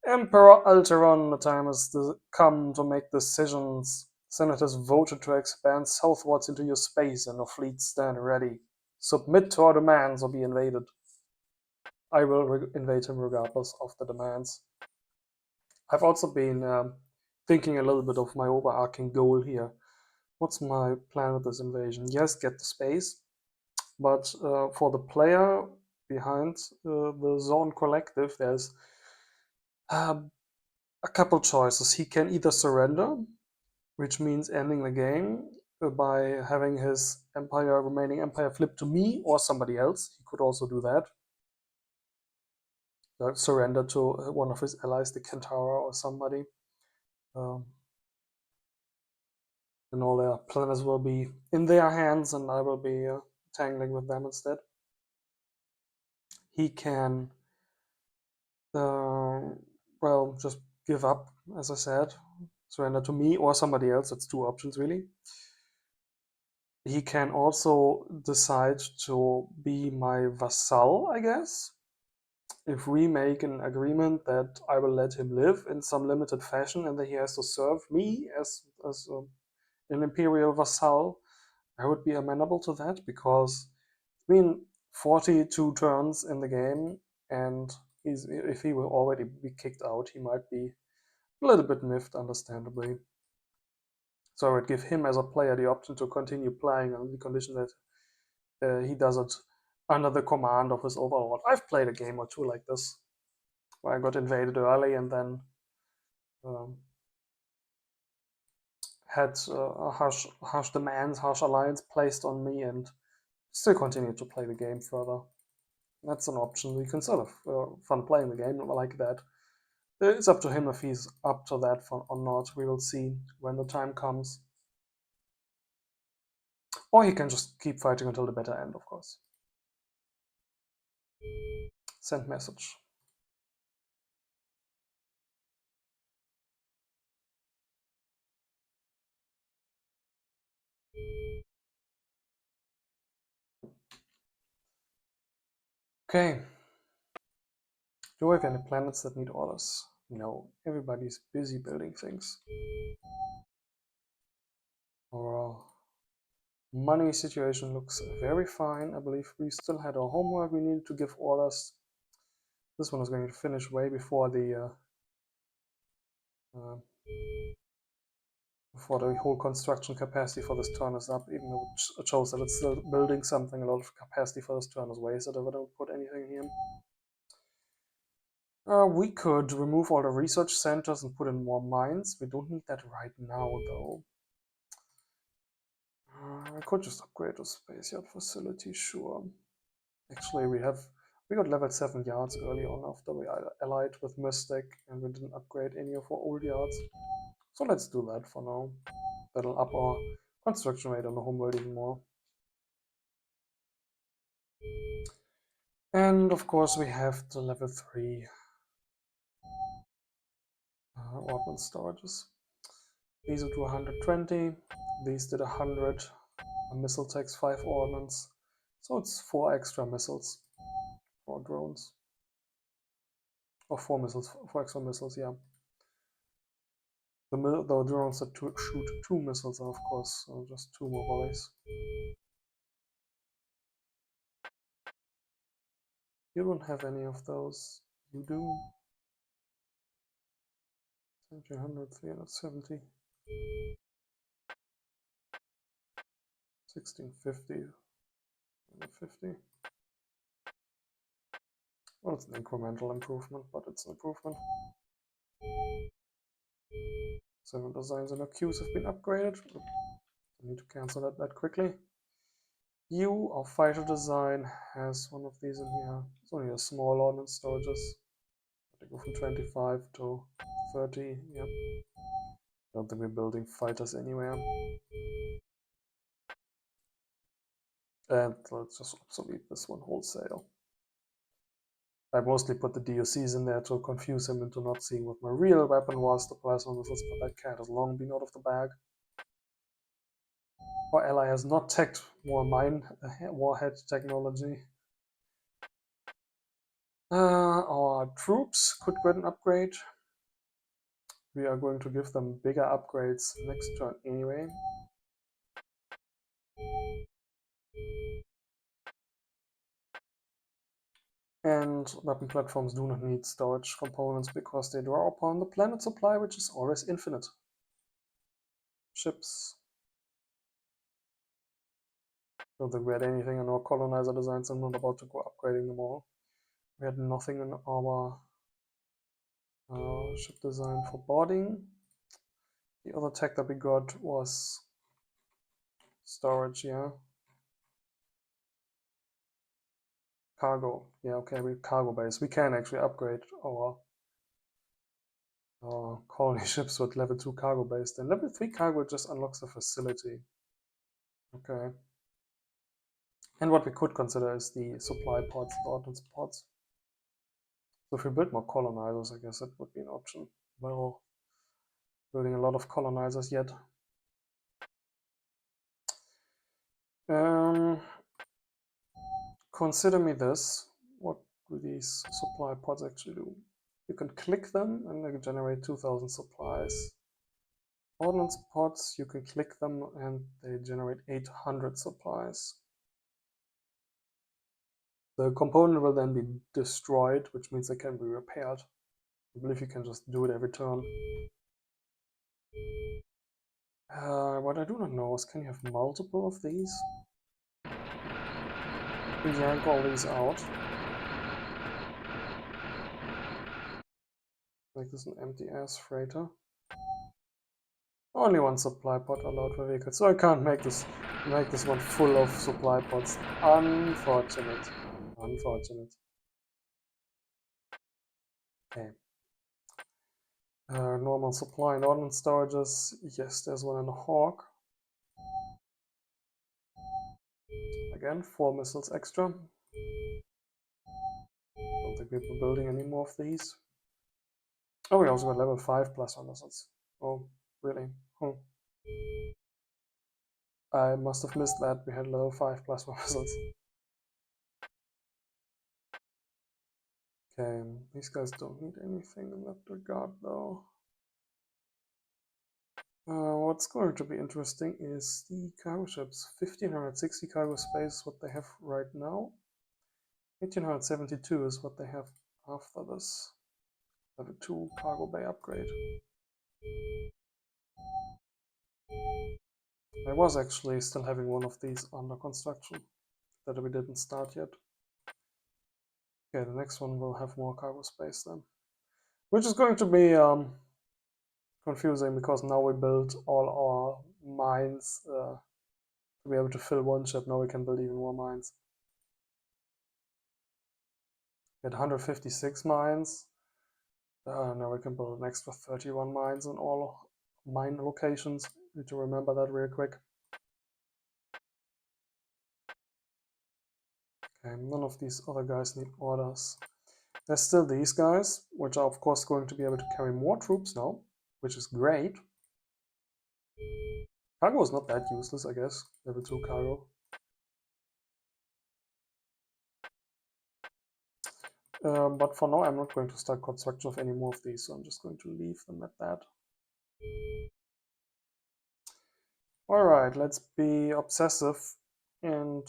Emperor Alteron, the time has come to make decisions. Senators voted to expand southwards into your space and your fleet stand ready. Submit to our demands or be invaded. I will invade him regardless of the demands. I've also been thinking a little bit of my overarching goal here. What's my plan with this invasion? Yes, get the space, but for the player behind the Zone Collective, there's a couple choices. He can either surrender, which means ending the game by having his remaining empire flip to me or somebody else. He could also do that. Surrender to one of his allies, the Kentara or somebody. And all their planets will be in their hands, and I will be tangling with them instead. He can, well, just give up, as I said, surrender to me or somebody else. That's two options, really. He can also decide to be my vassal, I guess. If we make an agreement that I will let him live in some limited fashion and that he has to serve me as an imperial vassal, I would be amenable to that because it's been 42 turns in the game, and if he will already be kicked out, he might be a little bit miffed, understandably. So I would give him as a player the option to continue playing on the condition that he does it under the command of his overlord. I've played a game or two like this, where I got invaded early and then had harsh demands, harsh alliance placed on me, and still continued to play the game further. That's an option. We can still have fun playing the game like that. It's up to him if he's up to that or not. We will see when the time comes. Or he can just keep fighting until the better end, of course. Send message. Okay. Do I have any planets that need orders? No. Everybody's busy building things. Or Money situation looks very fine. I believe we still had our homework. We needed to give orders. This one is going to finish way before the whole construction capacity for this turn is up, even though it shows that it's still building something. A lot of capacity for this turn is wasted if I don't put anything here. We could remove all the research centers and put in more mines. We don't need that right now, though. I could just upgrade the space yard facility, sure. Actually, we got level 7 yards early on after we allied with Mystic, and we didn't upgrade any of our old yards. So let's do that for now. That'll up our construction rate on the homeworld even more. And of course we have the level 3 ordnance storages. These would do 120, these did 100, a missile takes 5 ordnance, so it's 4 extra missiles for drones. Or 4 missiles, 4 extra missiles, yeah. The drones that shoot 2 missiles are of course just 2 more volleys. You don't have any of those, you do? 300, 370. 1650, 50. Well, it's an incremental improvement, but it's an improvement. 7 designs and queues have been upgraded. I need to cancel that quickly. You, our fighter design, has one of these in here. It's only a small ordnance storages. They go from 25 to 30. Yep. Don't think we're building fighters anywhere. And let's just obsolete this one wholesale. I mostly put the DOCs in there to confuse him into not seeing what my real weapon was, the plasma missiles, but that cat has long been out of the bag. Our ally has not teched more mine warhead technology. Our troops could get an upgrade. We are going to give them bigger upgrades next turn anyway. And weapon platforms do not need storage components because they draw upon the planet supply, which is always infinite. Ships. Don't think we had anything in our colonizer designs. I'm not about to go upgrading them all. We had nothing in our ship design for boarding. The other tech that we got was storage, yeah. Cargo, yeah, okay, we cargo base. We can actually upgrade our colony ships with level 2 cargo base. Then level 3 cargo just unlocks the facility. Okay. And what we could consider is the supply pods, the ordnance pods. So if we build more colonizers, I guess that would be an option. Well, building a lot of colonizers yet. Consider me this. What do these supply pods actually do? You can click them and they generate 2000 supplies. Ordnance pods, you can click them and they generate 800 supplies. The component will then be destroyed, which means they can be repaired. I believe you can just do it every turn. What I do not know is, can you have multiple of these? We yank all these out. Make this an empty ass freighter. Only one supply pod allowed per vehicle, so I can't make this one full of supply pods. Unfortunate. Unfortunate. Okay. Normal supply and ordnance storages. Yes, there's one in the Hawk. Again, 4 missiles extra. Don't think we're building any more of these. Oh, we also got level 5 plasma missiles. Oh, really? Hmm. I must have missed that. We had level 5 plasma missiles. Okay, these guys don't need anything in that regard, though. What's going to be interesting is the cargo ships. 1560 cargo space is what they have right now. 1872 is what they have after this level 2 cargo bay upgrade. I was actually still having one of these under construction that we didn't start yet. Okay, the next one will have more cargo space then. Which is going to be confusing because now we built all our mines to be able to fill one ship. Now we can build even more mines. We had 156 mines. Now we can build an extra 31 mines in all mine locations. Need to remember that real quick. Okay, none of these other guys need orders. There's still these guys, which are of course going to be able to carry more troops now, which is great. Cargo is not that useless, I guess. Level 2 cargo. But for now, I'm not going to start construction of any more of these, so I'm just going to leave them at that. Alright, let's be obsessive and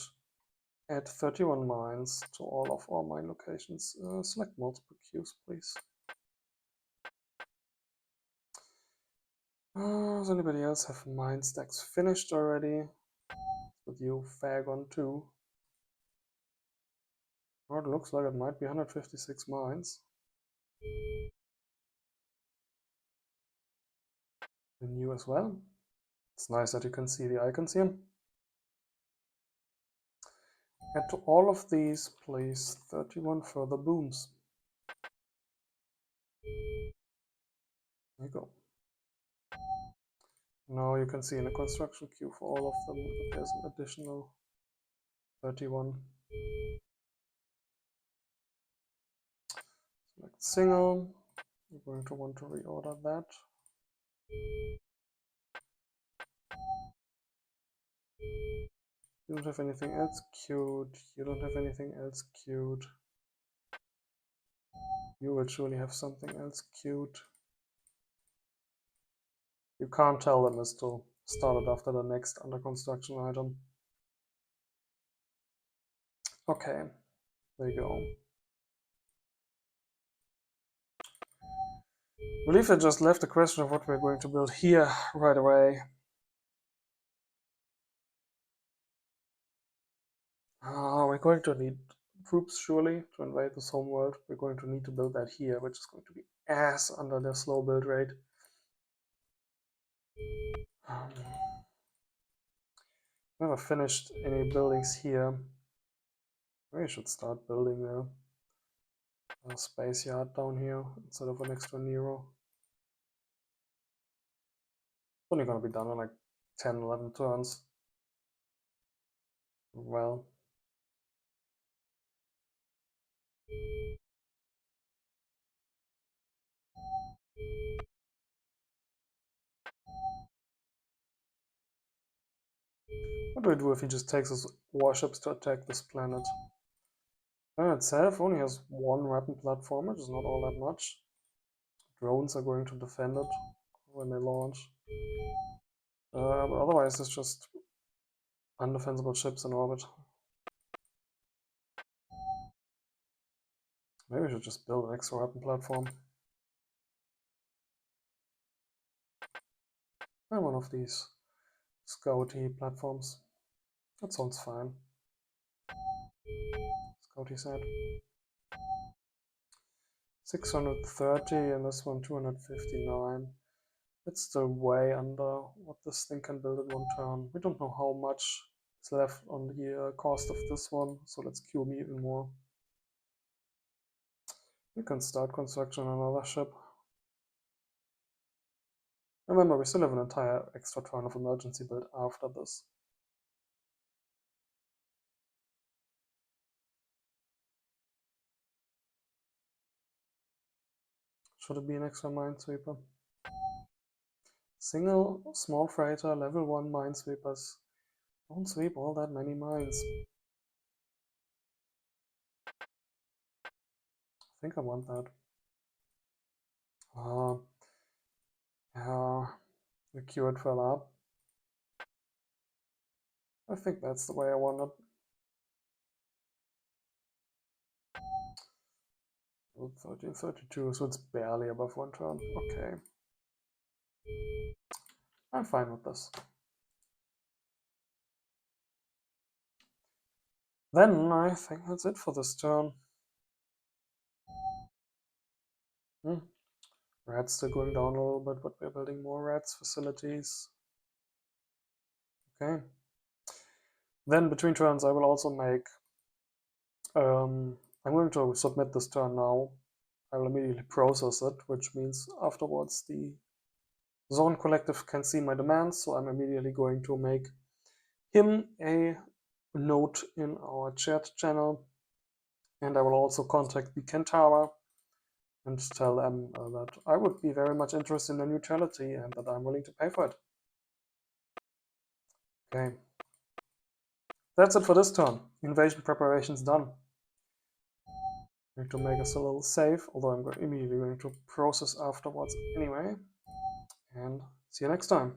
add 31 mines to all of our mine locations. Select multiple queues, please. Does anybody else have mine stacks finished already? With you, Fagon, too. Oh, it looks like it might be 156 mines. And you as well. It's nice that you can see the icons here. Add to all of these, please, 31 further booms. There you go. Now you can see in the construction queue for all of them that there's an additional 31. Select single. You're going to want to reorder that. You don't have anything else queued. You don't have anything else queued. You will surely have something else queued. You can't tell them as to start it after the next under construction item. Okay, there you go. I believe I just left the question of what we're going to build here right away. We're going to need troops surely to invade this homeworld. We're going to need to build that here, which is going to be ass under the slow build rate. Never finished any buildings here. Maybe I should start building a space yard down here instead of an extra Nero. It's only going to be done in like 10, 11 turns. Well, what do we do if he just takes his warships to attack this planet? The planet itself only has one weapon platform, which is not all that much. Drones are going to defend it when they launch. But otherwise, it's just undefensible ships in orbit. Maybe we should just build an extra weapon platform. And one of these Scouty platforms. That sounds fine. Scouty said. 630 and this one 259. It's still way under what this thing can build in one turn. We don't know how much is left on the cost of this one, so let's queue me even more. We can start construction on another ship. Remember, we still have an entire extra turn of emergency build after this. Should it be an extra minesweeper? Single small freighter, level 1 minesweepers. Don't sweep all that many mines. I think I want that. Yeah. The cured fella. I think that's the way I want it. 1332, so it's barely above 1 turn. Okay. I'm fine with this. Then I think that's it for this turn. Rats still going down a little bit, but we're building more rats facilities. Okay. Then between turns I will also make... I'm going to submit this turn now. I will immediately process it, which means afterwards the Zone Collective can see my demands, so I'm immediately going to make him a note in our chat channel, and I will also contact the Kentara and tell them that I would be very much interested in their neutrality and that I'm willing to pay for it. Okay. That's it for this turn. Invasion preparations done. I'm going to make us a little save, although I'm immediately going to process afterwards anyway. And see you next time.